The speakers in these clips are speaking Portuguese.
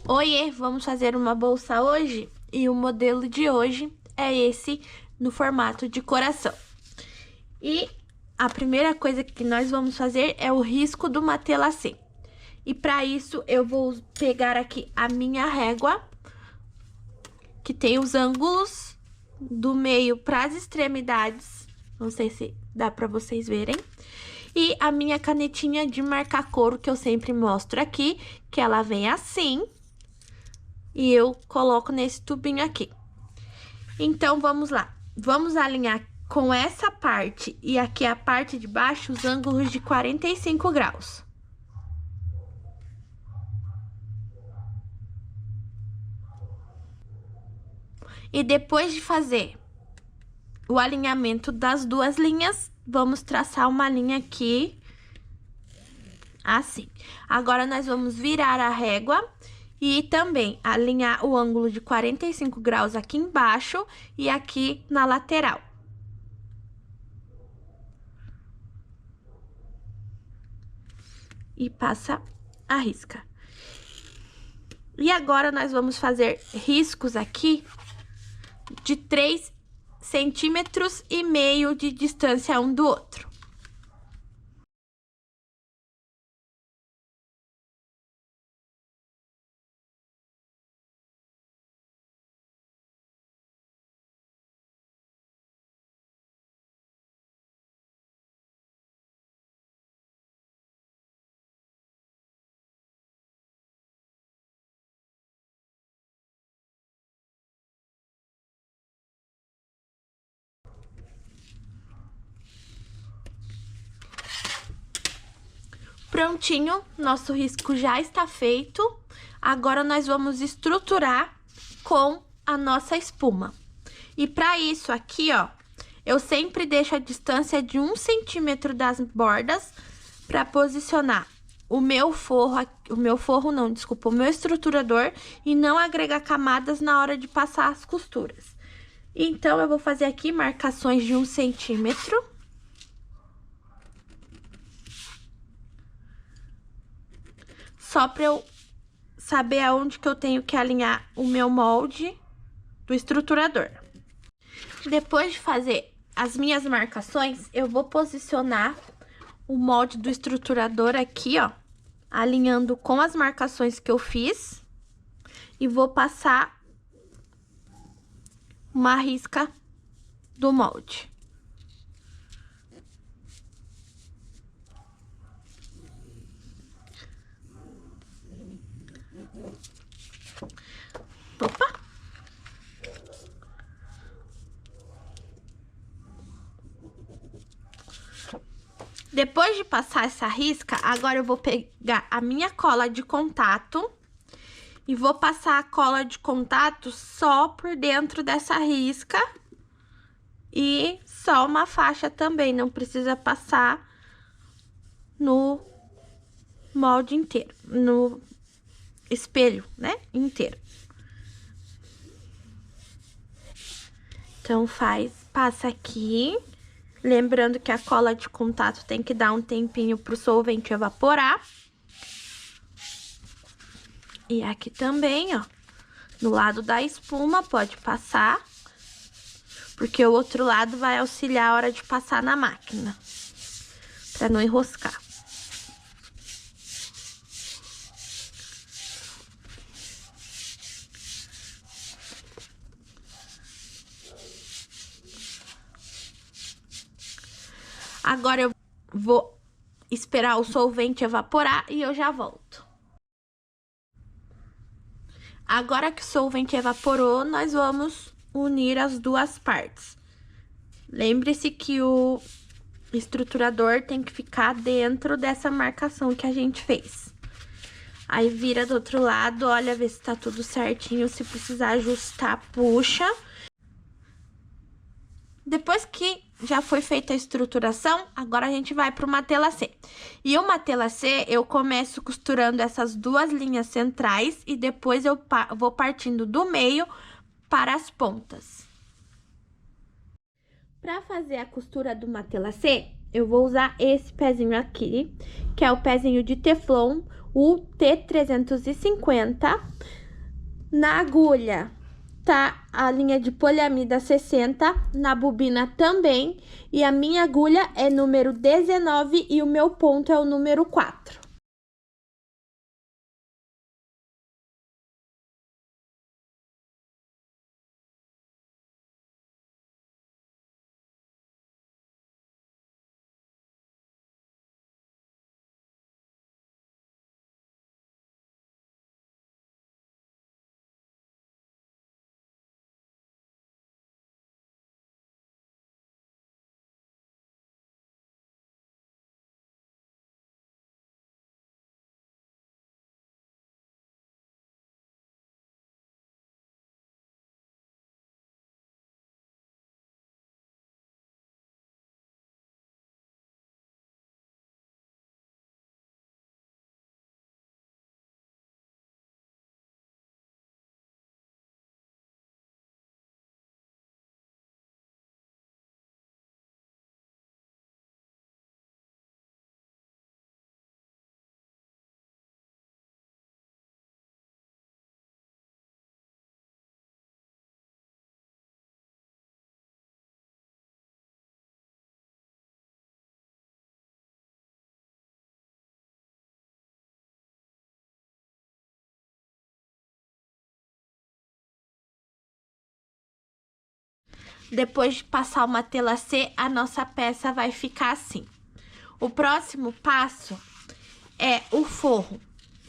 Oiê, vamos fazer uma bolsa hoje? E o modelo de hoje é esse no formato de coração. E a primeira coisa que nós vamos fazer é o risco do matelacê. E para isso eu vou pegar aqui a minha régua, que tem os ângulos do meio para as extremidades. Não sei se dá para vocês verem. E a minha canetinha de marcar couro, que eu sempre mostro aqui, que ela vem assim. E eu coloco nesse tubinho aqui. Então, vamos lá. Vamos alinhar com essa parte e aqui a parte de baixo os ângulos de 45 graus. E depois de fazer o alinhamento das duas linhas, vamos traçar uma linha aqui, assim. Agora, nós vamos virar a régua e também alinhar o ângulo de 45 graus aqui embaixo e aqui na lateral. E passa a risca. E agora, nós vamos fazer riscos aqui de 3,5 centímetros de distância um do outro. Prontinho, nosso risco já está feito. Agora, nós vamos estruturar com a nossa espuma. E para isso aqui, ó, eu sempre deixo a distância de 1 centímetro das bordas para posicionar o meu estruturador e não agregar camadas na hora de passar as costuras. Então, eu vou fazer aqui marcações de 1 centímetro. Só para eu saber aonde que eu tenho que alinhar o meu molde do estruturador. Depois de fazer as minhas marcações, eu vou posicionar o molde do estruturador aqui, ó, alinhando com as marcações que eu fiz. E vou passar uma risca do molde. Opa! Depois de passar essa risca, agora eu vou pegar a minha cola de contato e vou passar a cola de contato só por dentro dessa risca e só uma faixa também, não precisa passar no molde inteiro, no espelho, né, inteiro. Então, passa aqui, lembrando que a cola de contato tem que dar um tempinho pro solvente evaporar. E aqui também, ó, no lado da espuma pode passar, porque o outro lado vai auxiliar a hora de passar na máquina, pra não enroscar. Agora eu vou esperar o solvente evaporar e eu já volto. Agora que o solvente evaporou, nós vamos unir as duas partes. Lembre-se que o estruturador tem que ficar dentro dessa marcação que a gente fez. Aí, vira do outro lado, olha, vê se tá tudo certinho, se precisar ajustar, puxa. Depois que já foi feita a estruturação, agora a gente vai pro matelacê. E o matelacê, eu começo costurando essas duas linhas centrais e depois eu vou partindo do meio para as pontas. Para fazer a costura do matelacê, eu vou usar esse pezinho aqui, que é o pezinho de teflon. o T350. Na agulha tá a linha de poliamida 60, na bobina também, e a minha agulha é número 19 e o meu ponto é o número 4. Depois de passar uma tela C, a nossa peça vai ficar assim. O próximo passo é o forro.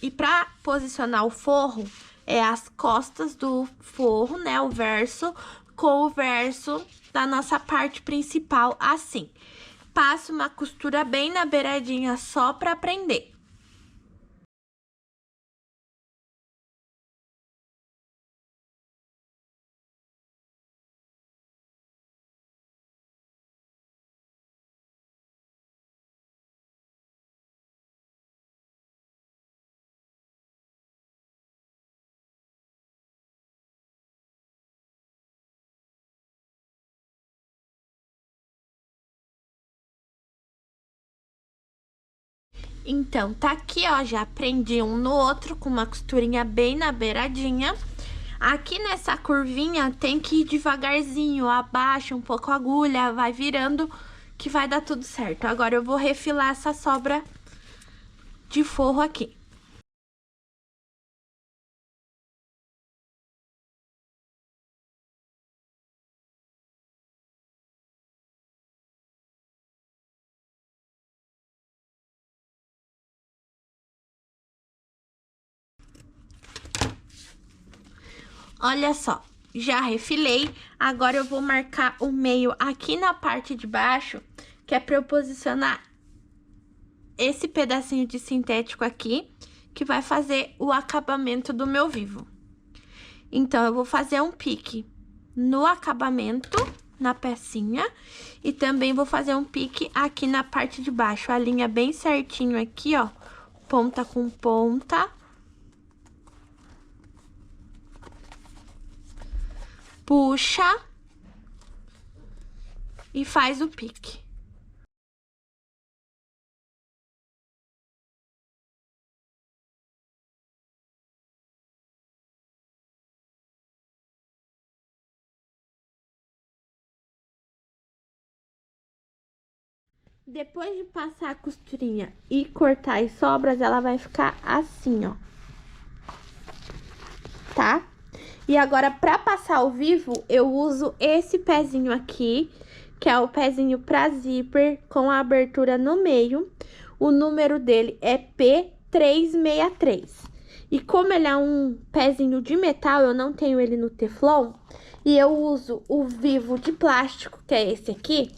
E para posicionar o forro, é as costas do forro, né? O verso com o verso da nossa parte principal, assim. Passo uma costura bem na beiradinha só para prender. Então, tá aqui, ó, já prendi um no outro com uma costurinha bem na beiradinha. Aqui nessa curvinha tem que ir devagarzinho, abaixa um pouco a agulha, vai virando que vai dar tudo certo. Agora eu vou refilar essa sobra de forro aqui. Olha só, já refilei, agora eu vou marcar o meio aqui na parte de baixo, que é pra eu posicionar esse pedacinho de sintético aqui, que vai fazer o acabamento do meu vivo. Então, eu vou fazer um pique no acabamento, na pecinha, e também vou fazer um pique aqui na parte de baixo, a linha bem certinho aqui, ó, ponta com ponta. Puxa e faz o pique. Depois de passar a costurinha e cortar as sobras, ela vai ficar assim, ó. Tá? E agora, pra passar ao vivo, eu uso esse pezinho aqui, que é o pezinho pra zíper, com a abertura no meio. O número dele é P363. E como ele é um pezinho de metal, eu não tenho ele no Teflon, e eu uso o vivo de plástico, que é esse aqui.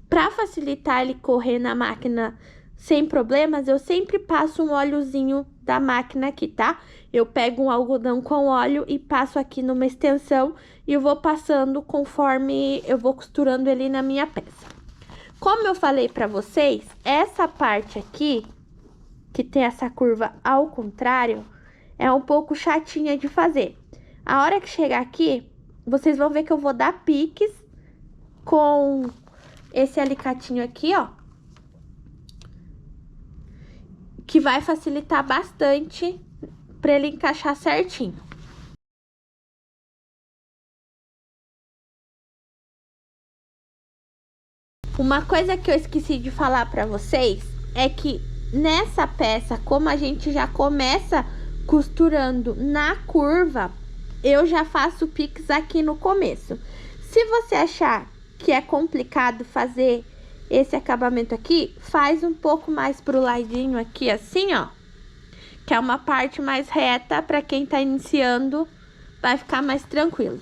Pra facilitar ele correr na máquina sem problemas, eu sempre passo um óleozinho da máquina aqui, tá? Eu pego um algodão com óleo e passo aqui numa extensão e eu vou passando conforme eu vou costurando ele na minha peça. Como eu falei pra vocês, essa parte aqui, que tem essa curva ao contrário, é um pouco chatinha de fazer. A hora que chegar aqui, vocês vão ver que eu vou dar piques com esse alicatinho aqui, ó. que vai facilitar bastante para ele encaixar certinho. Uma coisa que eu esqueci de falar para vocês é que nessa peça, como a gente já começa costurando na curva, eu já faço o pix aqui no começo. Se você achar que é complicado fazer esse acabamento aqui, faz um pouco mais pro ladinho aqui, assim, ó. Que é uma parte mais reta, para quem tá iniciando, vai ficar mais tranquilo.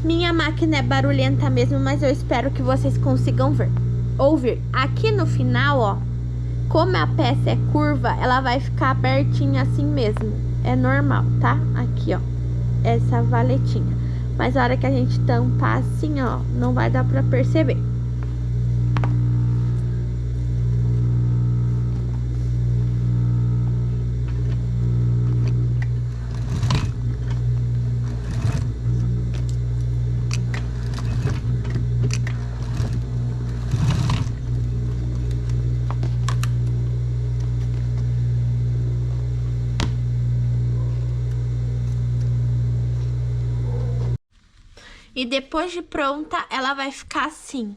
Minha máquina é barulhenta mesmo, mas eu espero que vocês consigam ouvir. Aqui no final, ó, como a peça é curva, ela vai ficar abertinha assim mesmo. É normal, tá? Aqui, ó, essa valetinha. Mas a hora que a gente tampar assim, ó, não vai dar pra perceber. E depois de pronta, ela vai ficar assim,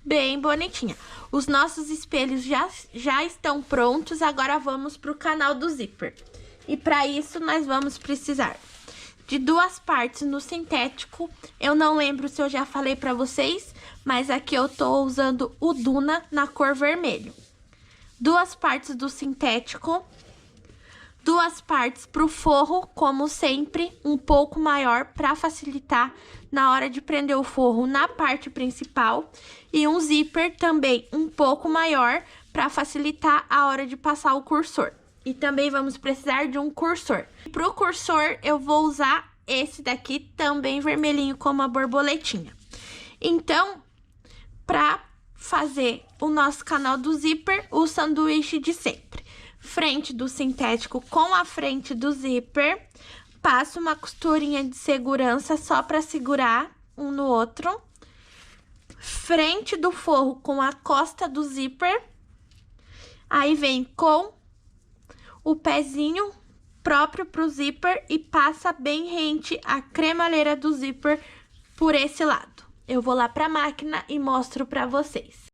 bem bonitinha. Os nossos espelhos já estão prontos, agora vamos pro canal do zíper. E para isso, nós vamos precisar de 2 partes no sintético. Eu não lembro se eu já falei para vocês, mas aqui eu tô usando o Duna na cor vermelho. 2 partes do sintético, 2 partes pro forro, como sempre, um pouco maior para facilitar na hora de prender o forro na parte principal, e um zíper também um pouco maior para facilitar a hora de passar o cursor. E também vamos precisar de um cursor. Pro cursor eu vou usar esse daqui também vermelhinho com uma borboletinha. Então, para fazer o nosso canal do zíper, o sanduíche de sempre. Frente do sintético com a frente do zíper, passo uma costurinha de segurança só para segurar um no outro. Frente do forro com a costa do zíper, aí vem com o pezinho próprio pro zíper e passa bem rente a cremalheira do zíper por esse lado. Eu vou lá pra máquina e mostro pra vocês.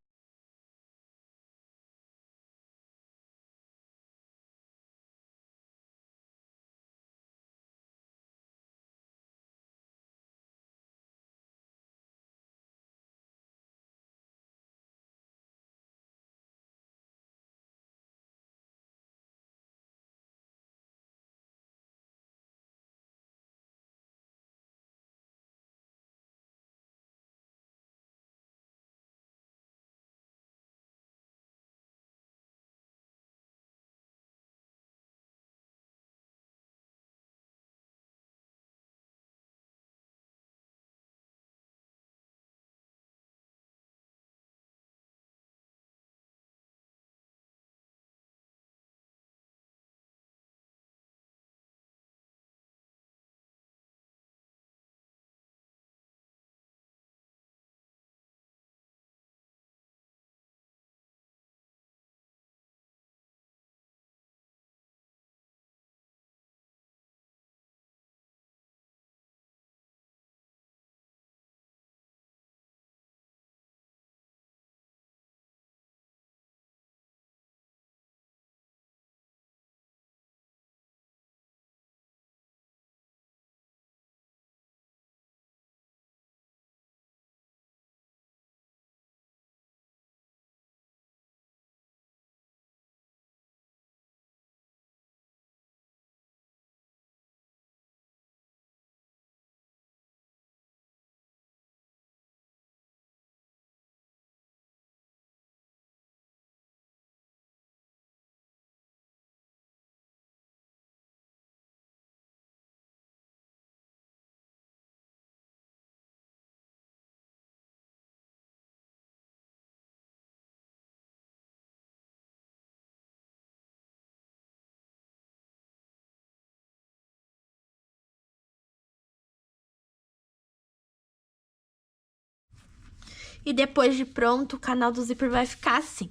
E depois de pronto, o canal do zíper vai ficar assim.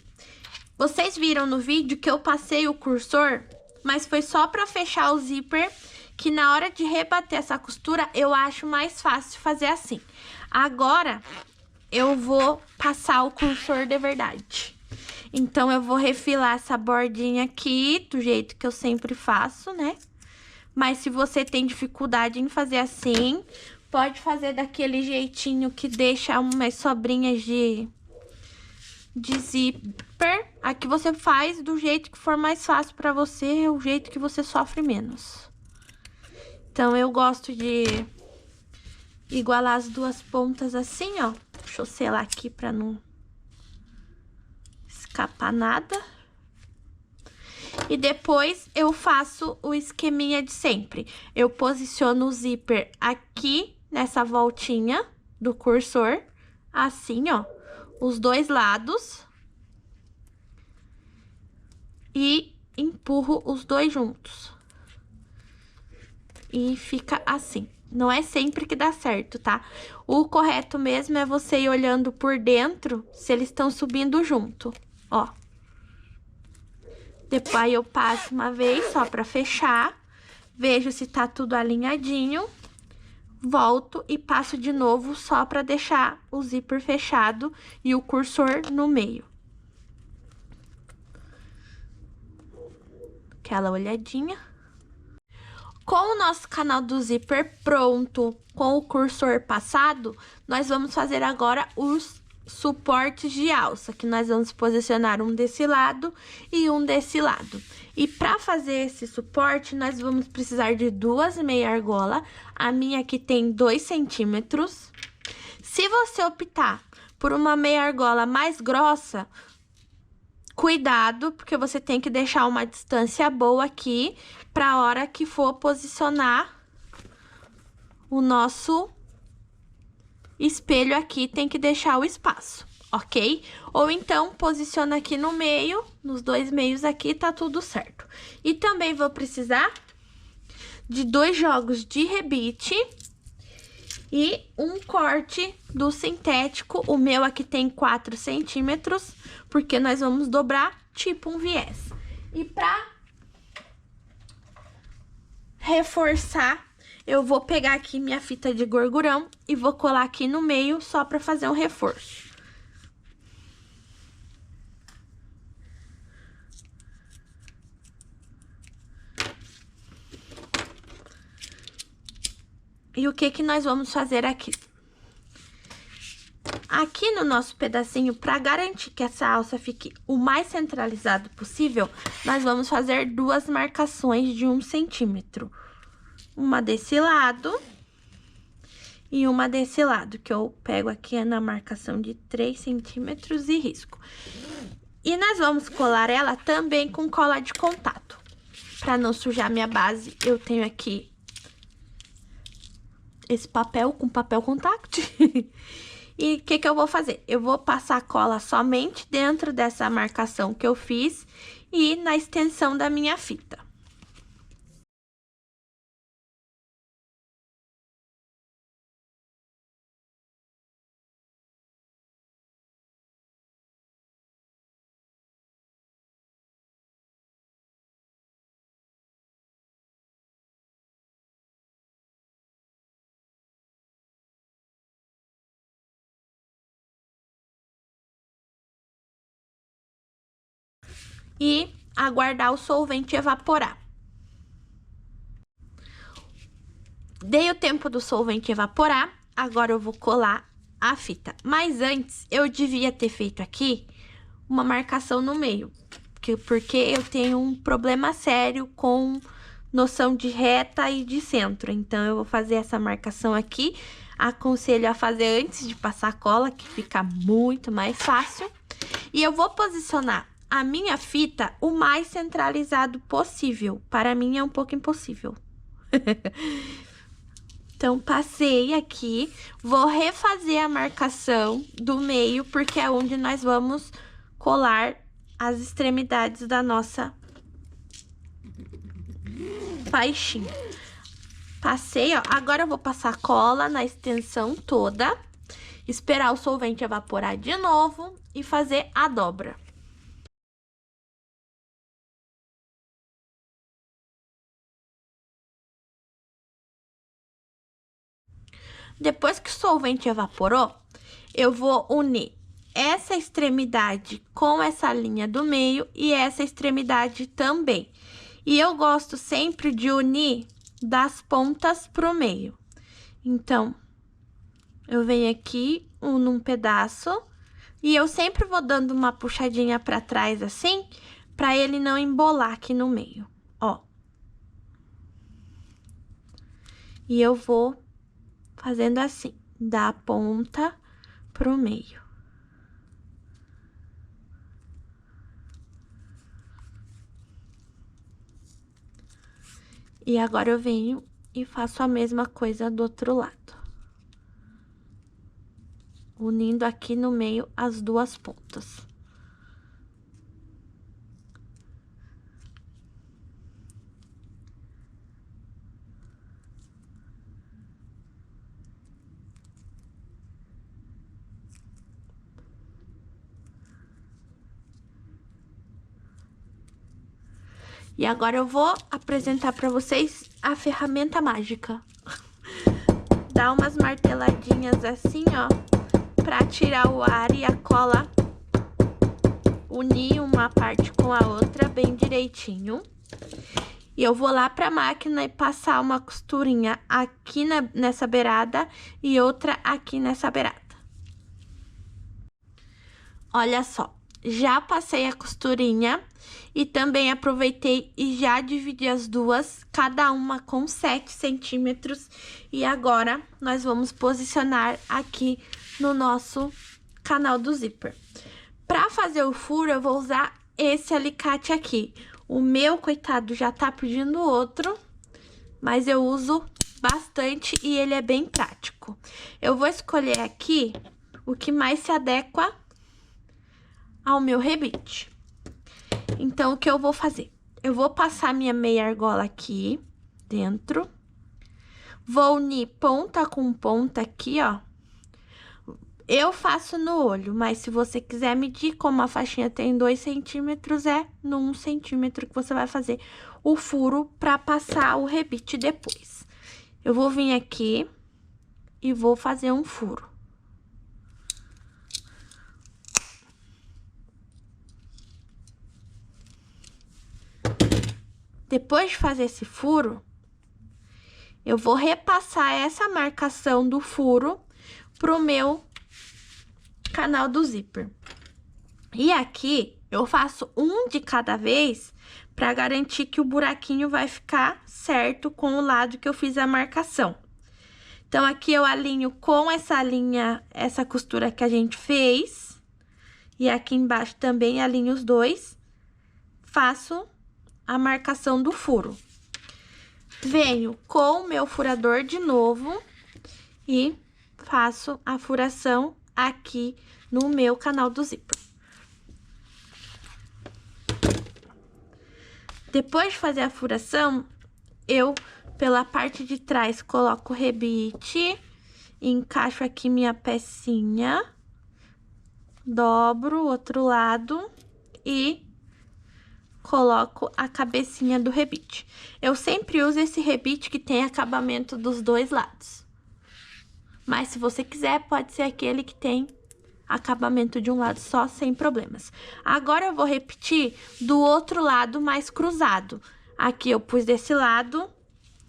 Vocês viram no vídeo que eu passei o cursor, mas foi só pra fechar o zíper, que na hora de rebater essa costura, eu acho mais fácil fazer assim. Agora, eu vou passar o cursor de verdade. Então, eu vou refilar essa bordinha aqui, do jeito que eu sempre faço, né? Mas se você tem dificuldade em fazer assim, pode fazer daquele jeitinho que deixa umas sobrinhas de zíper. Aqui você faz do jeito que for mais fácil pra você, o jeito que você sofre menos. Então, eu gosto de igualar as 2 pontas assim, ó. Deixa eu selar aqui pra não escapar nada. E depois eu faço o esqueminha de sempre. Eu posiciono o zíper aqui nessa voltinha do cursor, assim, ó, os 2 lados. E empurro os 2 juntos. E fica assim. Não é sempre que dá certo, tá? O correto mesmo é você ir olhando por dentro se eles estão subindo junto, ó. Depois eu passo uma vez só pra fechar, vejo se tá tudo alinhadinho, volto e passo de novo só pra deixar o zíper fechado e o cursor no meio. Aquela olhadinha. Com o nosso canal do zíper pronto, com o cursor passado, nós vamos fazer agora os suportes de alça, que nós vamos posicionar um desse lado e um desse lado. E para fazer esse suporte, nós vamos precisar de 2 meia argola. A minha aqui tem 2 centímetros. Se você optar por uma meia argola mais grossa, cuidado, porque você tem que deixar uma distância boa aqui para a hora que for posicionar o nosso espelho aqui, tem que deixar o espaço, ok? Ou então, posiciona aqui no meio, nos 2 meios aqui, tá tudo certo. E também vou precisar de 2 jogos de rebite e um corte do sintético. O meu aqui tem 4 centímetros, porque nós vamos dobrar tipo um viés. E pra reforçar, eu vou pegar aqui minha fita de gorgurão e vou colar aqui no meio só pra fazer um reforço. E o que que nós vamos fazer aqui? Aqui no nosso pedacinho, para garantir que essa alça fique o mais centralizado possível, nós vamos fazer 2 marcações de 1 centímetro. Uma desse lado e uma desse lado, que eu pego aqui na marcação de 3 centímetros e risco. E nós vamos colar ela também com cola de contato. Para não sujar minha base, eu tenho aqui esse papel com papel contact. E o que que eu vou fazer? Eu vou passar cola somente dentro dessa marcação que eu fiz e na extensão da minha fita. E aguardar o solvente evaporar. Dei o tempo do solvente evaporar, agora eu vou colar a fita. Mas antes, eu devia ter feito aqui uma marcação no meio, porque eu tenho um problema sério com noção de reta e de centro. Então, eu vou fazer essa marcação aqui. Aconselho a fazer antes de passar cola, que fica muito mais fácil. E eu vou posicionar a minha fita o mais centralizado possível. Para mim é um pouco impossível. Então, passei aqui, vou refazer a marcação do meio, porque é onde nós vamos colar as extremidades da nossa faixinha. Passei, ó, agora eu vou passar cola na extensão toda, esperar o solvente evaporar de novo e fazer a dobra. Depois que o solvente evaporou, eu vou unir essa extremidade com essa linha do meio e essa extremidade também. E eu gosto sempre de unir das pontas pro meio. Então, eu venho aqui, uno um pedaço, e eu sempre vou dando uma puxadinha pra trás assim, pra ele não embolar aqui no meio, ó. E eu vou fazendo assim, da ponta pro meio. E agora eu venho e faço a mesma coisa do outro lado. Unindo aqui no meio as 2 pontas. E agora eu vou apresentar pra vocês a ferramenta mágica. Dá umas marteladinhas assim, ó, pra tirar o ar e a cola unir uma parte com a outra bem direitinho. E eu vou lá pra máquina e passar uma costurinha aqui nessa beirada e outra aqui nessa beirada. Olha só, já passei a costurinha e também aproveitei e já dividi as duas, cada uma com 7 centímetros. E agora, nós vamos posicionar aqui no nosso canal do zíper. Pra fazer o furo, eu vou usar esse alicate aqui. O meu, coitado, já tá pedindo outro, mas eu uso bastante e ele é bem prático. Eu vou escolher aqui o que mais se adequa ao meu rebite. Então, o que eu vou fazer? Eu vou passar minha meia argola aqui dentro. Vou unir ponta com ponta aqui, ó. Eu faço no olho, mas se você quiser medir, como a faixinha tem 2 centímetros, é no 1 centímetro que você vai fazer o furo pra passar o rebite depois. Eu vou vir aqui e vou fazer um furo. Depois de fazer esse furo, eu vou repassar essa marcação do furo pro meu canal do zíper. E aqui, eu faço um de cada vez para garantir que o buraquinho vai ficar certo com o lado que eu fiz a marcação. Então, aqui eu alinho com essa linha, essa costura que a gente fez. E aqui embaixo também alinho os dois. Faço a marcação do furo. Venho com o meu furador de novo e faço a furação aqui no meu canal do zíper. Depois de fazer a furação, eu, pela parte de trás, coloco o rebite, encaixo aqui minha pecinha, dobro o outro lado e coloco a cabecinha do rebite. Eu sempre uso esse rebite que tem acabamento dos dois lados. Mas se você quiser, pode ser aquele que tem acabamento de um lado só, sem problemas. Agora, eu vou repetir do outro lado mais cruzado. Aqui eu pus desse lado,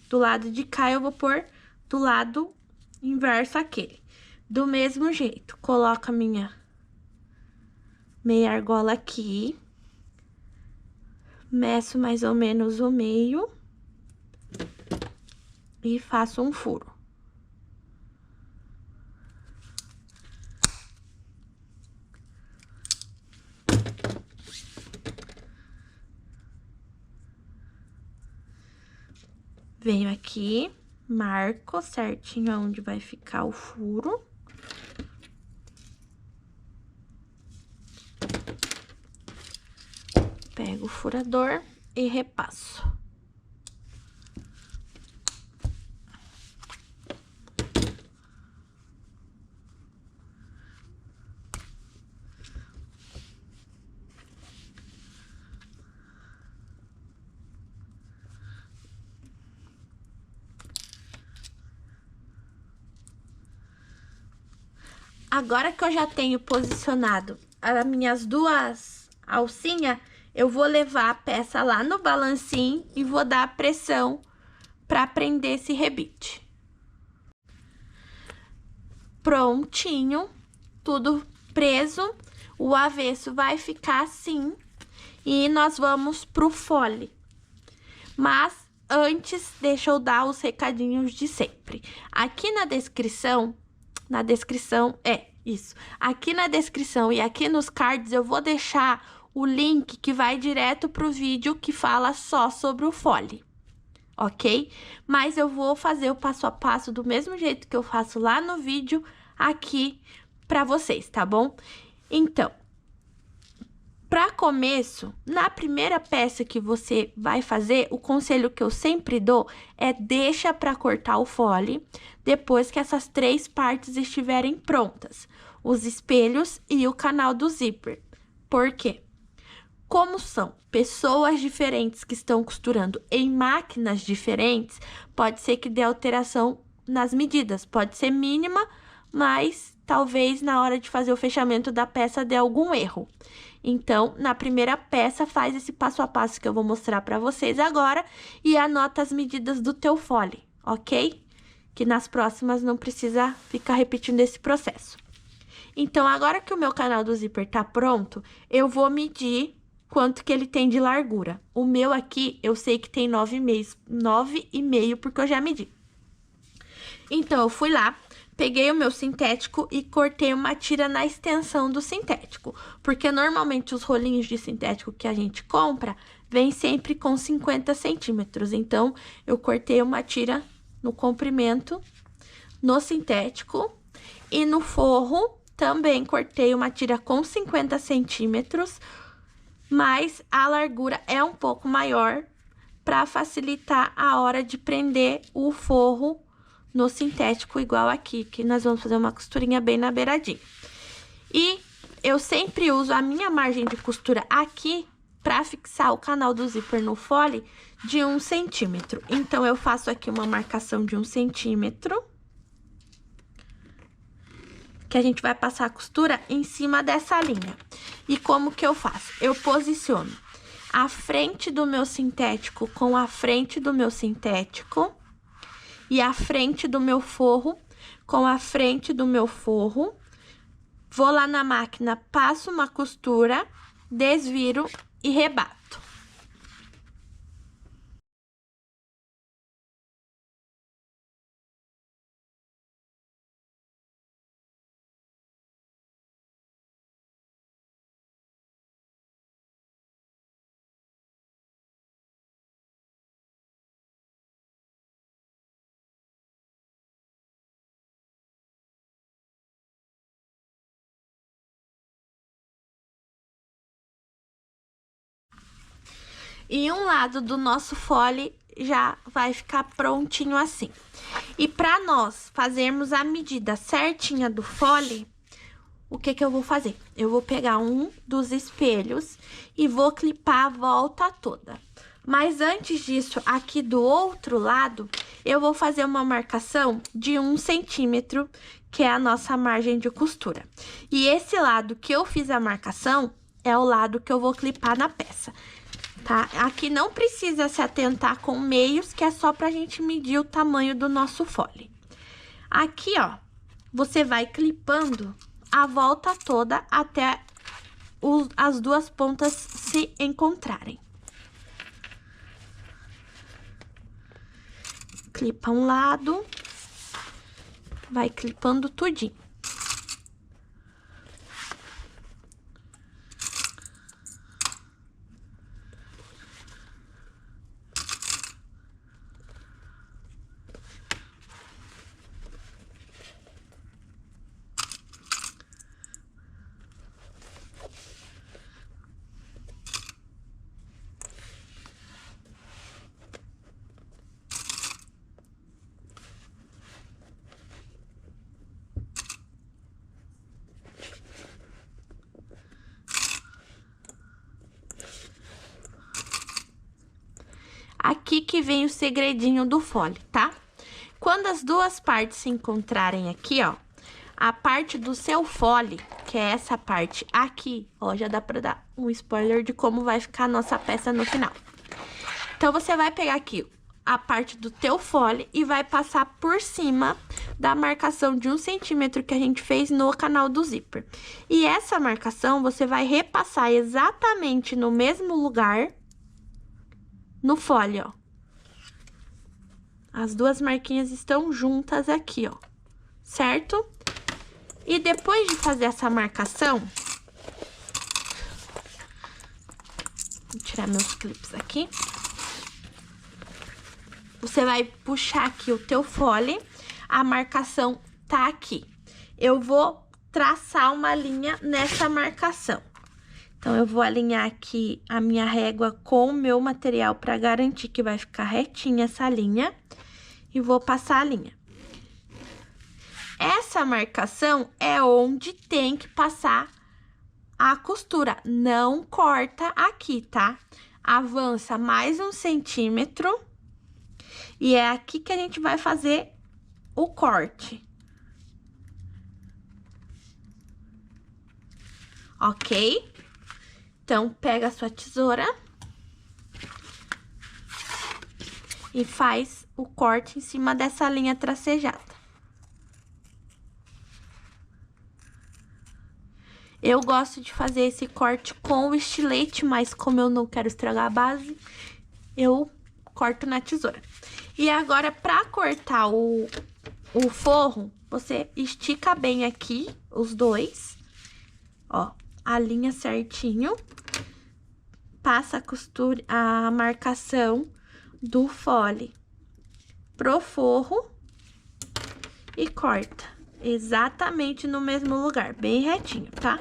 do lado de cá eu vou pôr do lado inverso aquele. Do mesmo jeito, coloco a minha meia argola aqui. Meço mais ou menos o meio e faço um furo. Venho aqui, marco certinho onde vai ficar o furo. Pego o furador e repasso. Agora que eu já tenho posicionado as minhas duas alcinhas, eu vou levar a peça lá no balancinho e vou dar a pressão para prender esse rebite. Prontinho, tudo preso, o avesso vai ficar assim e nós vamos pro fole. Mas antes, deixa eu dar os recadinhos de sempre. Aqui na descrição aqui na descrição e aqui nos cards eu vou deixar o link que vai direto pro vídeo que fala só sobre o fole, ok? Mas eu vou fazer o passo a passo do mesmo jeito que eu faço lá no vídeo aqui pra vocês, tá bom? Então, para começo, na primeira peça que você vai fazer, o conselho que eu sempre dou é deixa para cortar o fole depois que essas 3 partes estiverem prontas. Os espelhos e o canal do zíper. Por quê? Como são pessoas diferentes que estão costurando em máquinas diferentes, pode ser que dê alteração nas medidas. Pode ser mínima, mas talvez na hora de fazer o fechamento da peça dê algum erro. Então, na primeira peça, faz esse passo a passo que eu vou mostrar pra vocês agora e anota as medidas do teu fole, ok? Que nas próximas não precisa ficar repetindo esse processo. Então, agora que o meu canal do zíper tá pronto, eu vou medir quanto que ele tem de largura. O meu aqui, eu sei que tem 9,5, porque eu já medi. Então, eu fui lá, peguei o meu sintético e cortei uma tira na extensão do sintético. Porque, normalmente, os rolinhos de sintético que a gente compra, vem sempre com 50 centímetros. Então, eu cortei uma tira no comprimento, no sintético e no forro, também cortei uma tira com 50 centímetros, mas a largura é um pouco maior para facilitar a hora de prender o forro no sintético, igual aqui, que nós vamos fazer uma costurinha bem na beiradinha. E eu sempre uso a minha margem de costura aqui para fixar o canal do zíper no fole de 1 centímetro. Então, eu faço aqui uma marcação de 1 centímetro, que a gente vai passar a costura em cima dessa linha. E como que eu faço? Eu posiciono a frente do meu sintético com a frente do meu sintético e a frente do meu forro com a frente do meu forro. Vou lá na máquina, passo uma costura, desviro e rebato. E um lado do nosso fole já vai ficar prontinho assim. E para nós fazermos a medida certinha do fole, o que que eu vou fazer? Eu vou pegar um dos espelhos e vou clipar a volta toda. Mas antes disso, aqui do outro lado, eu vou fazer uma marcação de 1 centímetro, que é a nossa margem de costura. E esse lado que eu fiz a marcação é o lado que eu vou clipar na peça, tá? Aqui não precisa se atentar com meios, que é só pra gente medir o tamanho do nosso fole. Aqui, ó, você vai clipando a volta toda até as duas pontas se encontrarem. Clipa um lado, vai clipando tudinho. Aqui que vem o segredinho do fole, tá? Quando as duas partes se encontrarem aqui, ó, a parte do seu fole, que é essa parte aqui, ó, já dá pra dar um spoiler de como vai ficar a nossa peça no final. Então, você vai pegar aqui a parte do teu fole e vai passar por cima da marcação de 1 centímetro que a gente fez no canal do zíper. E essa marcação, você vai repassar exatamente no mesmo lugar no fole, ó. As duas marquinhas estão juntas aqui, ó, certo? E depois de fazer essa marcação, vou tirar meus clipes aqui. Você vai puxar aqui o teu fole, a marcação tá aqui. Eu vou traçar uma linha nessa marcação. Então, eu vou alinhar aqui a minha régua com o meu material para garantir que vai ficar retinha essa linha. E vou passar a linha. Essa marcação é onde tem que passar a costura. Não corta aqui, tá? Avança mais 1 centímetro. E é aqui que a gente vai fazer o corte. Ok? Então, pega a sua tesoura e faz o corte em cima dessa linha tracejada. Eu gosto de fazer esse corte com o estilete, mas como eu não quero estragar a base, eu corto na tesoura. E agora, pra cortar o forro, você estica bem aqui os dois, ó, alinha certinho, passa a costura, a marcação do fole pro forro e corta exatamente no mesmo lugar, bem retinho, tá?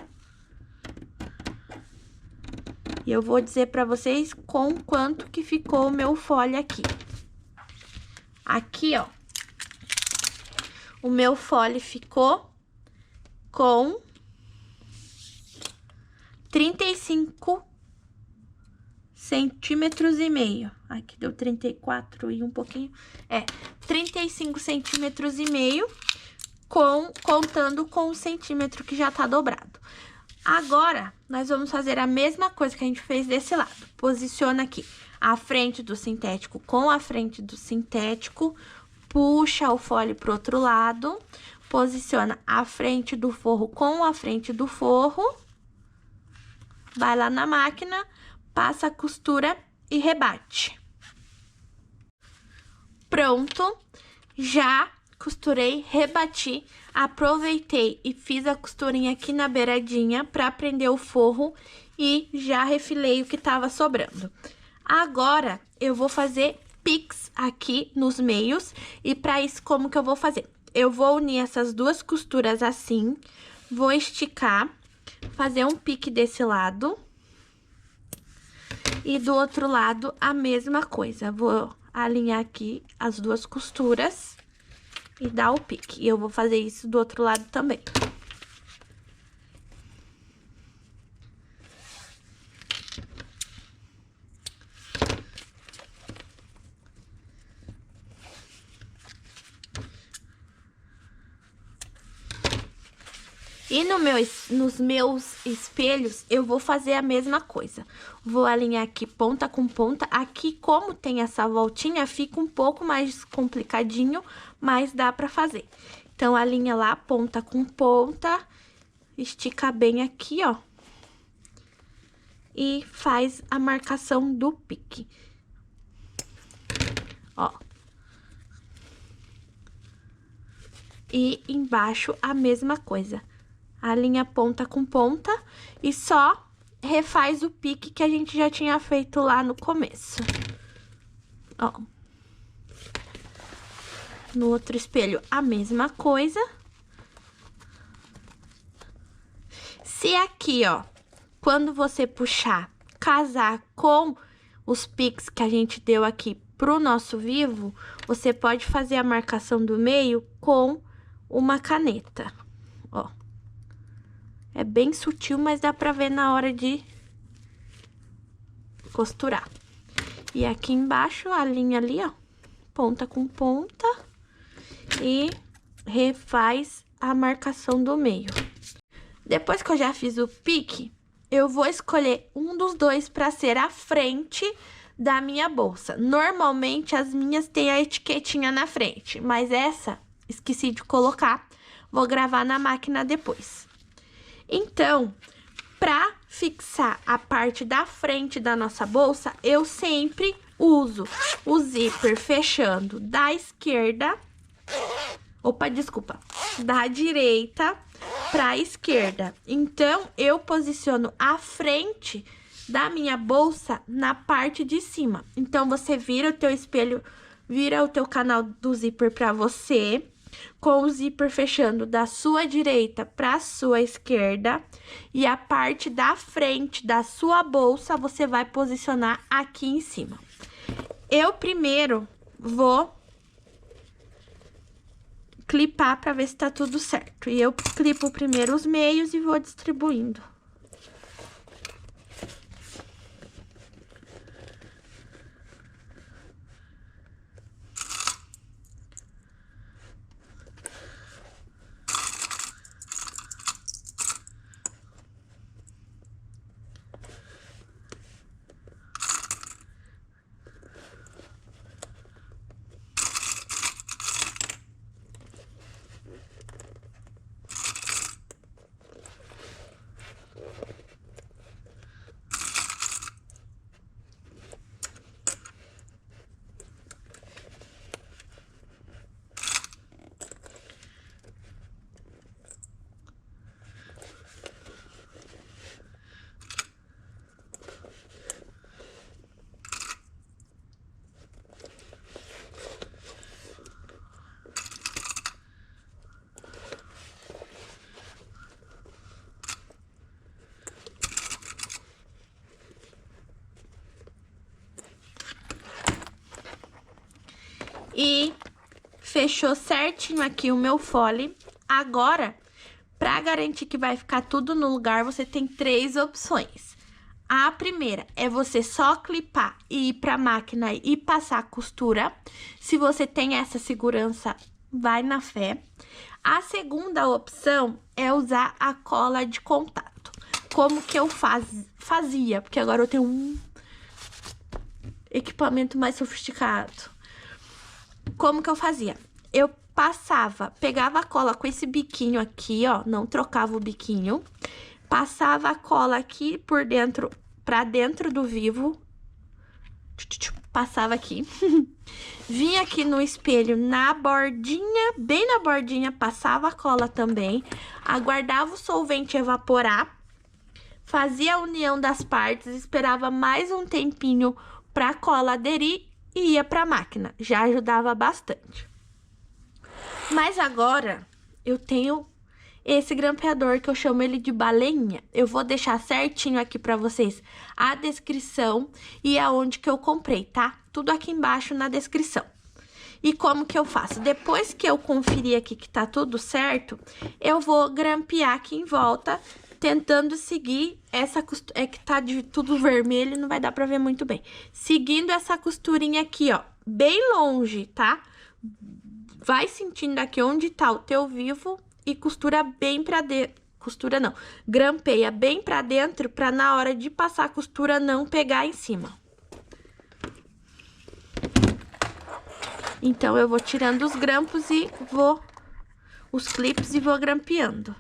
E eu vou dizer pra vocês com quanto que ficou o meu fole aqui. Aqui, ó, o meu fole ficou com 35 centímetros e meio. Aqui deu 34 e um pouquinho. 35 centímetros e meio, contando com o centímetro que já tá dobrado. Agora, nós vamos fazer a mesma coisa que a gente fez desse lado. Posiciona aqui a frente do sintético com a frente do sintético, puxa o fole pro outro lado, posiciona a frente do forro com a frente do forro, vai lá na máquina, passa a costura e rebate. Pronto, já costurei, rebati, aproveitei e fiz a costurinha aqui na beiradinha pra prender o forro e já refilei o que tava sobrando. Agora, eu vou fazer pix aqui nos meios e pra isso, como que eu vou fazer? Eu vou unir essas duas costuras assim, vou esticar, fazer um pique desse lado e do outro lado a mesma coisa. Vou alinhar aqui as duas costuras e dar o pique. E eu vou fazer isso do outro lado também. E nos meus espelhos, eu vou fazer a mesma coisa. Vou alinhar aqui ponta com ponta. Aqui, como tem essa voltinha, fica um pouco mais complicadinho, mas dá pra fazer. Então, alinha lá ponta com ponta, estica bem aqui, ó. E faz a marcação do pique. Ó. E embaixo, a mesma coisa. Alinha ponta com ponta e só refaz o pique que a gente já tinha feito lá no começo. Ó. No outro espelho, a mesma coisa. Se aqui, ó, quando você puxar, casar com os piques que a gente deu aqui pro nosso vivo, você pode fazer a marcação do meio com uma caneta, ó. É bem sutil, mas dá pra ver na hora de costurar. E aqui embaixo, a linha ali, ó, ponta com ponta e refaz a marcação do meio. Depois que eu já fiz o pique, eu vou escolher um dos dois pra ser a frente da minha bolsa. Normalmente, as minhas têm a etiquetinha na frente, mas essa, esqueci de colocar, vou gravar na máquina depois. Então, pra fixar a parte da frente da nossa bolsa, eu sempre uso o zíper fechando da esquerda, da direita pra esquerda. Então, eu posiciono a frente da minha bolsa na parte de cima. Então, você vira o teu espelho, vira o teu canal do zíper pra você, com o zíper fechando da sua direita para a sua esquerda, e a parte da frente da sua bolsa você vai posicionar aqui em cima. Eu primeiro vou clipar para ver se tá tudo certo. E eu clipo primeiro os meios e vou distribuindo. e fechou certinho aqui o meu fole. Agora, para garantir que vai ficar tudo no lugar, você tem 3 opções. A primeira é você só clipar e ir para a máquina e passar a costura. Se você tem essa segurança, vai na fé. A segunda opção é usar a cola de contato. Como que eu fazia, porque agora eu tenho um equipamento mais sofisticado. Como que eu fazia? Eu pegava a cola com esse biquinho aqui, ó, não trocava o biquinho. Passava a cola aqui por dentro, pra dentro do vivo. Passava aqui. Vinha aqui no espelho, na bordinha, bem na bordinha, passava a cola também. Aguardava o solvente evaporar. Fazia a união das partes, esperava mais um tempinho pra cola aderir e ia pra máquina. Já ajudava bastante. Mas agora, eu tenho esse grampeador que eu chamo ele de baleinha. Eu vou deixar certinho aqui pra vocês a descrição e aonde que eu comprei, tá? Tudo aqui embaixo na descrição. E como que eu faço? Depois que eu conferir aqui que tá tudo certo, eu vou grampear aqui em volta, tentando seguir essa costura. É que tá de tudo vermelho, não vai dar pra ver muito bem. Seguindo essa costurinha aqui, ó, bem longe, tá? Vai sentindo aqui onde tá o teu vivo e costura bem pra dentro. Costura não, grampeia bem pra dentro pra na hora de passar a costura não pegar em cima. Então, eu vou tirando os grampos e os clipes e vou grampeando.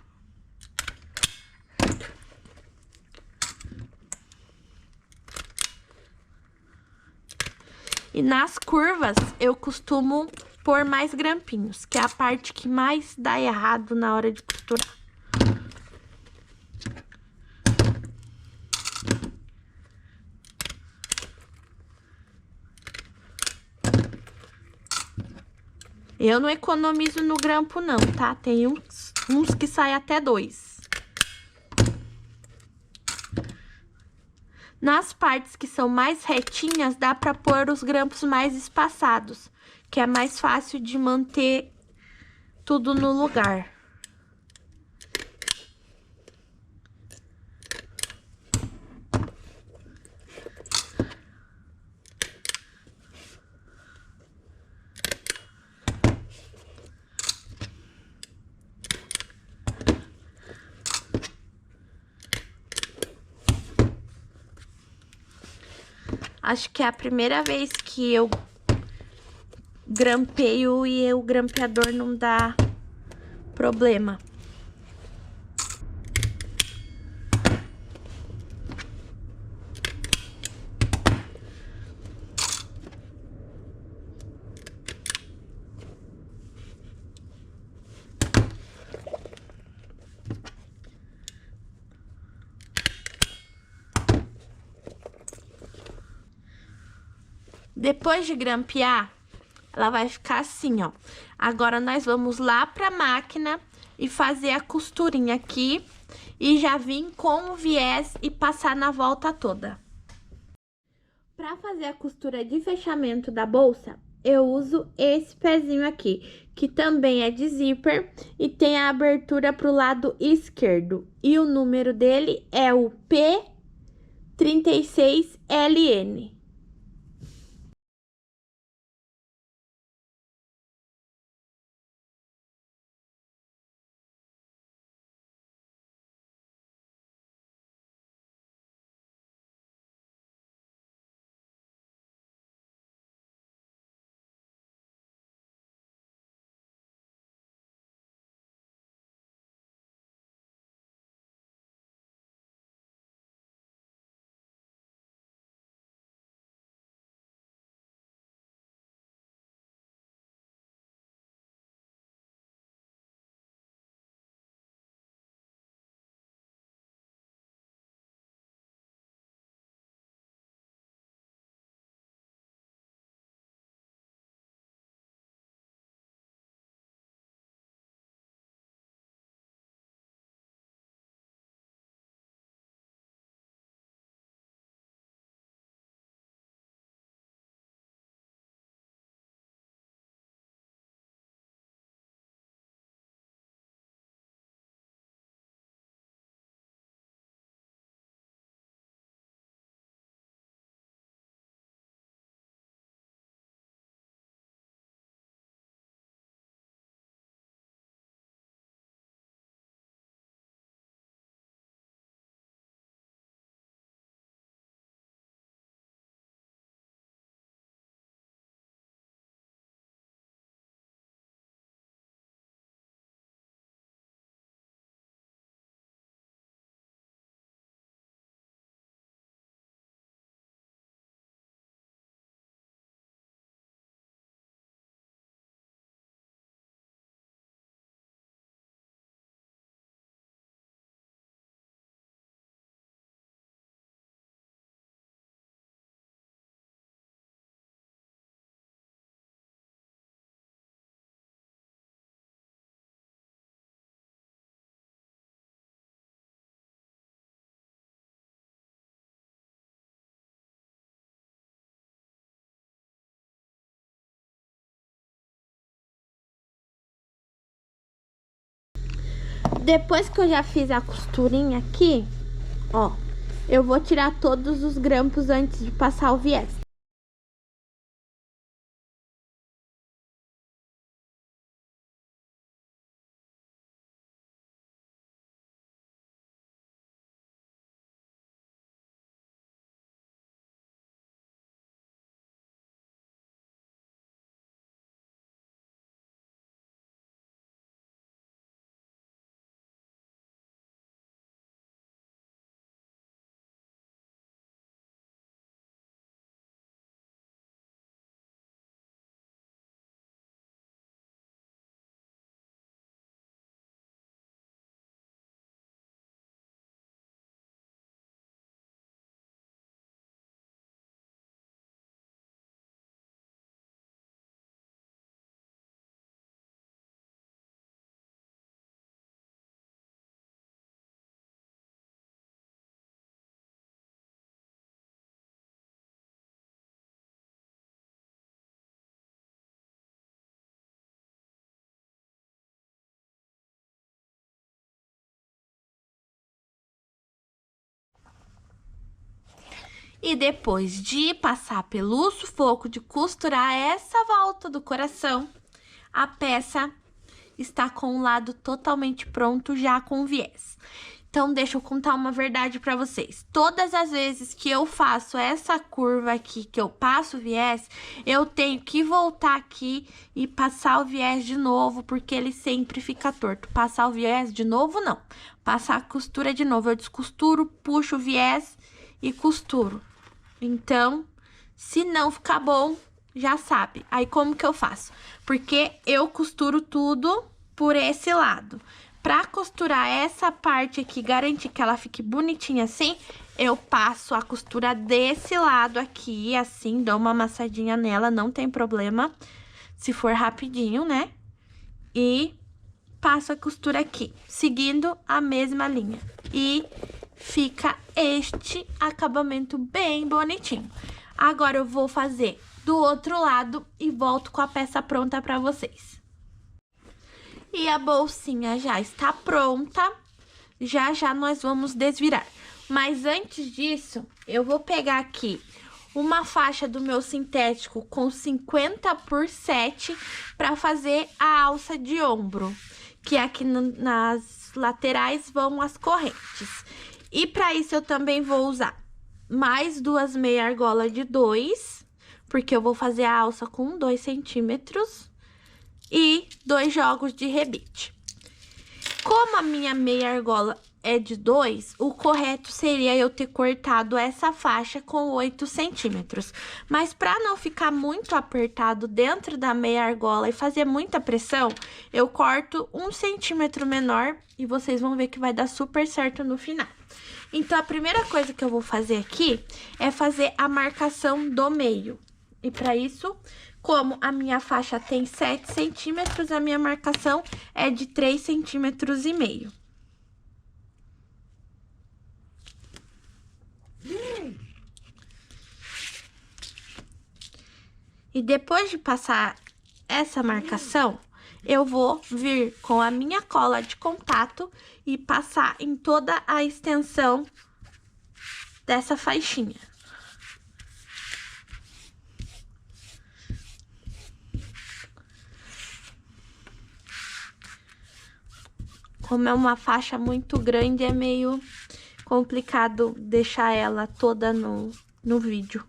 E nas curvas, eu costumo pôr mais grampinhos, que é a parte que mais dá errado na hora de costurar. Eu não economizo no grampo não, tá? Tem uns que saem até 2. Nas partes que são mais retinhas, dá pra pôr os grampos mais espaçados, que é mais fácil de manter tudo no lugar. Acho que é a primeira vez que eu grampeio e o grampeador não dá problema. Depois de grampear, ela vai ficar assim, ó. Agora, nós vamos lá pra máquina e fazer a costurinha aqui. E já vim com o viés e passar na volta toda. Pra fazer a costura de fechamento da bolsa, eu uso esse pezinho aqui, que também é de zíper e tem a abertura pro lado esquerdo. E o número dele é o P36LN. Depois que eu já fiz a costurinha aqui, ó, eu vou tirar todos os grampos antes de passar o viés. E depois de passar pelo sufoco de costurar essa volta do coração, a peça está com o lado totalmente pronto, já com viés. Então, deixa eu contar uma verdade pra vocês. Todas as vezes que eu faço essa curva aqui, que eu passo o viés, eu tenho que voltar aqui e passar o viés de novo, porque ele sempre fica torto. Passar o viés de novo, não. Passar a costura de novo. Eu descosturo, puxo o viés e costuro. Então, se não ficar bom, já sabe. Aí, como que eu faço? Porque eu costuro tudo por esse lado. Pra costurar essa parte aqui, garantir que ela fique bonitinha assim, eu passo a costura desse lado aqui, assim, dou uma amassadinha nela, não tem problema, se for rapidinho, né? E passo a costura aqui, seguindo a mesma linha. E fica este acabamento bem bonitinho. Agora, eu vou fazer do outro lado e volto com a peça pronta pra vocês. E a bolsinha já está pronta, já nós vamos desvirar. Mas antes disso, eu vou pegar aqui uma faixa do meu sintético com 50x7 para fazer a alça de ombro, que aqui nas laterais vão as correntes. E para isso eu também vou usar mais 2 meia argola de 2, porque eu vou fazer a alça com 2 centímetros. E 2 jogos de rebite. Como a minha meia argola é de 2, o correto seria eu ter cortado essa faixa com 8 centímetros. Mas para não ficar muito apertado dentro da meia argola e fazer muita pressão, eu corto 1 centímetro menor e vocês vão ver que vai dar super certo no final. Então, a primeira coisa que eu vou fazer aqui é fazer a marcação do meio. E para isso, como a minha faixa tem 7 centímetros, a minha marcação é de 3,5 centímetros. E depois de passar essa marcação, eu vou vir com a minha cola de contato e passar em toda a extensão dessa faixinha. Como é uma faixa muito grande, é meio complicado deixar ela toda no vídeo.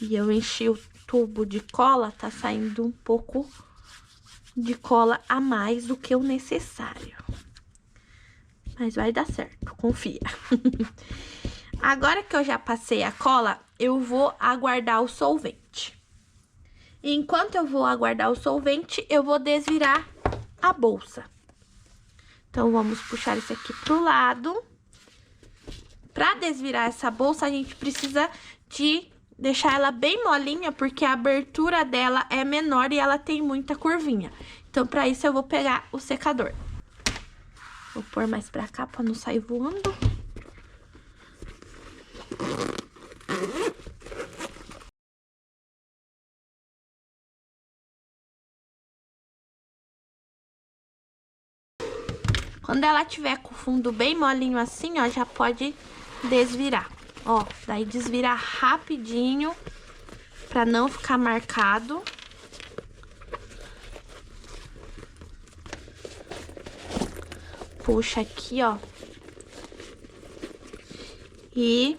E eu enchi o tubo de cola, tá saindo um pouco de cola a mais do que o necessário. Mas vai dar certo, confia. Agora que eu já passei a cola, eu vou aguardar o solvente. E enquanto eu vou aguardar o solvente, eu vou desvirar a bolsa. Então, vamos puxar isso aqui pro lado. Pra desvirar essa bolsa, a gente precisa de deixar ela bem molinha, porque a abertura dela é menor e ela tem muita curvinha. Então, pra isso, eu vou pegar o secador. Vou pôr mais pra cá pra não sair voando. Quando ela tiver com o fundo bem molinho assim, ó, já pode desvirar. Ó, daí desvira rapidinho pra não ficar marcado. Puxa aqui, ó. E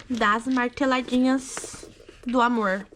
dá as marteladinhas do amor.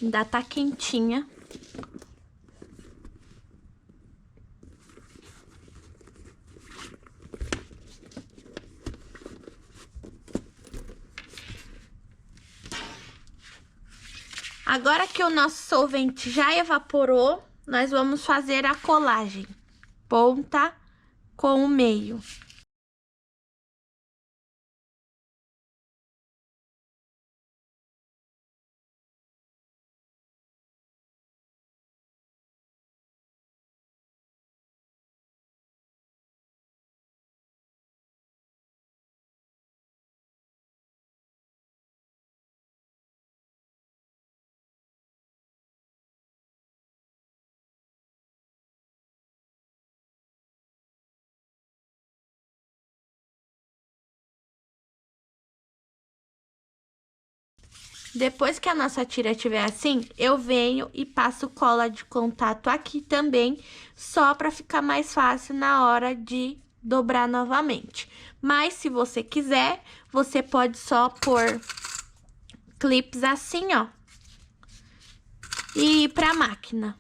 Ainda tá quentinha. Agora que o nosso solvente já evaporou, nós vamos fazer a colagem. Ponta com o meio. Depois que a nossa tira estiver assim, eu venho e passo cola de contato aqui também, só para ficar mais fácil na hora de dobrar novamente. Mas se você quiser, você pode só pôr clips assim, ó, e ir pra máquina.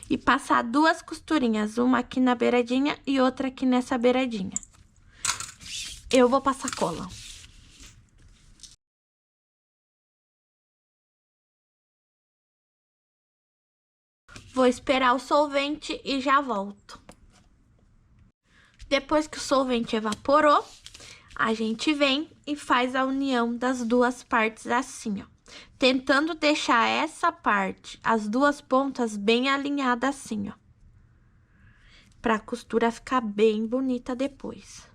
E passar duas costurinhas, uma aqui na beiradinha e outra aqui nessa beiradinha. Eu vou passar cola. Vou esperar o solvente e já volto. Depois que o solvente evaporou, a gente vem e faz a união das duas partes assim, ó. Tentando deixar essa parte, as duas pontas bem alinhadas assim, ó. Pra costura ficar bem bonita depois.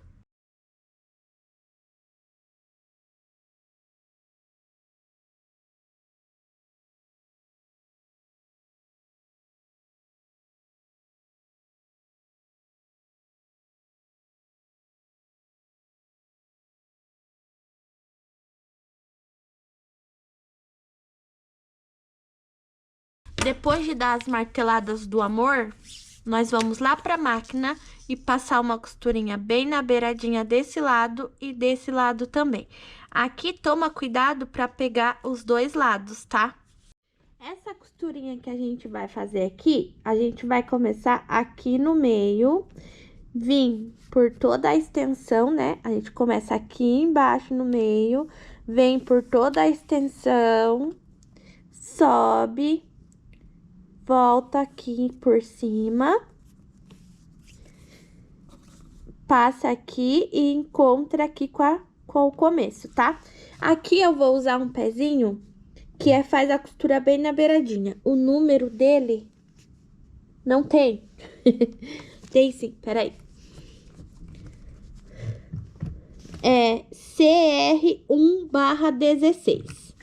Depois de dar as marteladas do amor, nós vamos lá pra máquina e passar uma costurinha bem na beiradinha desse lado e desse lado também. Aqui, toma cuidado pra pegar os dois lados, tá? Essa costurinha que a gente vai fazer aqui, a gente vai começar aqui no meio, vir por toda a extensão, né? A gente começa aqui embaixo no meio, vem por toda a extensão, sobe, volta aqui por cima, passa aqui e encontra aqui com o começo, tá? Aqui eu vou usar um pezinho que faz a costura bem na beiradinha. O número dele não tem. Tem sim, peraí. É CR1/16.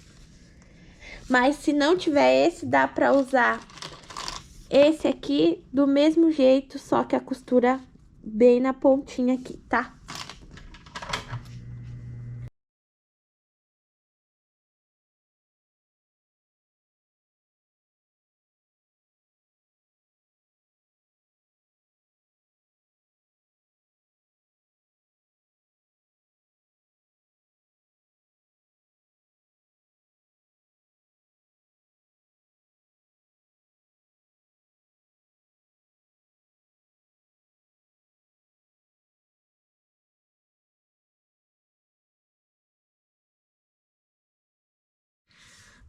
Mas se não tiver esse, dá pra usar esse aqui do mesmo jeito, só que a costura bem na pontinha aqui, tá?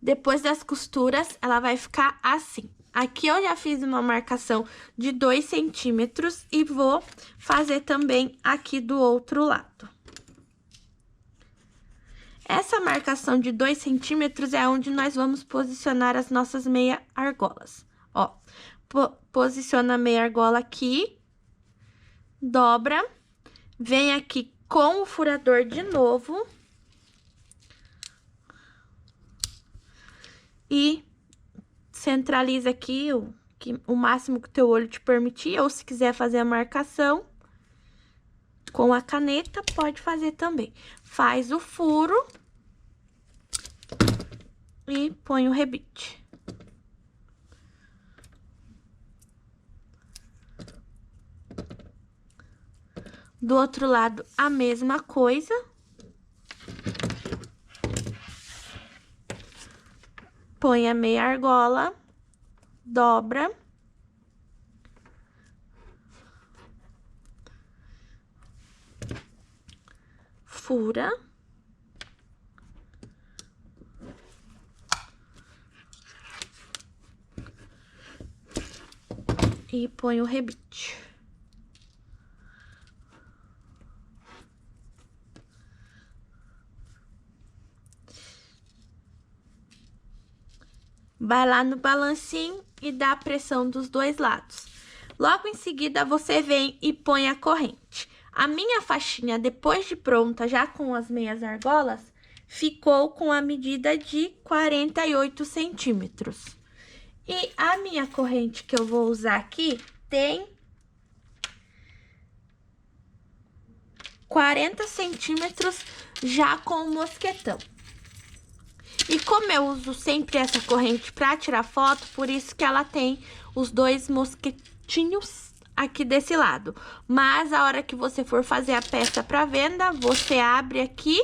Depois das costuras, ela vai ficar assim. Aqui eu já fiz uma marcação de 2 centímetros e vou fazer também aqui do outro lado. Essa marcação de 2 centímetros é onde nós vamos posicionar as nossas meia argolas. Ó, posiciona a meia argola aqui, dobra, vem aqui com o furador de novo e centraliza aqui o máximo que o teu olho te permitir, ou se quiser fazer a marcação com a caneta, pode fazer também. Faz o furo e põe o rebite. Do outro lado, a mesma coisa. Põe a meia argola, dobra. Fura. E põe o rebite. Vai lá no balancinho e dá a pressão dos dois lados. Logo em seguida, você vem e põe a corrente. A minha faixinha, depois de pronta, já com as meias argolas, ficou com a medida de 48 centímetros. E a minha corrente que eu vou usar aqui tem 40 centímetros já com o mosquetão. E como eu uso sempre essa corrente pra tirar foto, por isso que ela tem os 2 mosquetinhos aqui desse lado. Mas a hora que você for fazer a peça pra venda, você abre aqui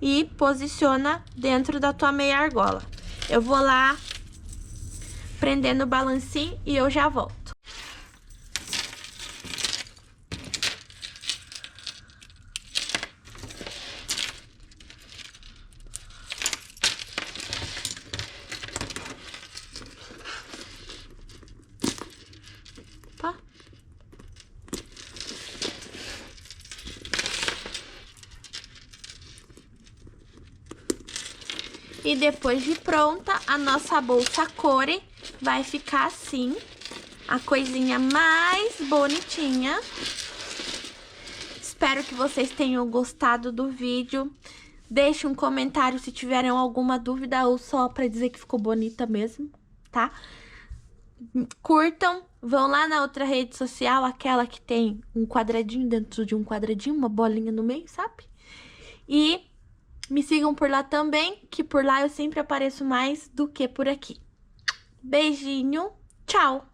e posiciona dentro da tua meia argola. Eu vou lá prender no balancinho e eu já volto. E depois de pronta, a nossa bolsa core vai ficar assim, a coisinha mais bonitinha. Espero que vocês tenham gostado do vídeo. Deixe um comentário se tiverem alguma dúvida ou só pra dizer que ficou bonita mesmo, tá? Curtam, vão lá na outra rede social, aquela que tem um quadradinho dentro de um quadradinho, uma bolinha no meio, sabe? E me sigam por lá também, que por lá eu sempre apareço mais do que por aqui. Beijinho, tchau!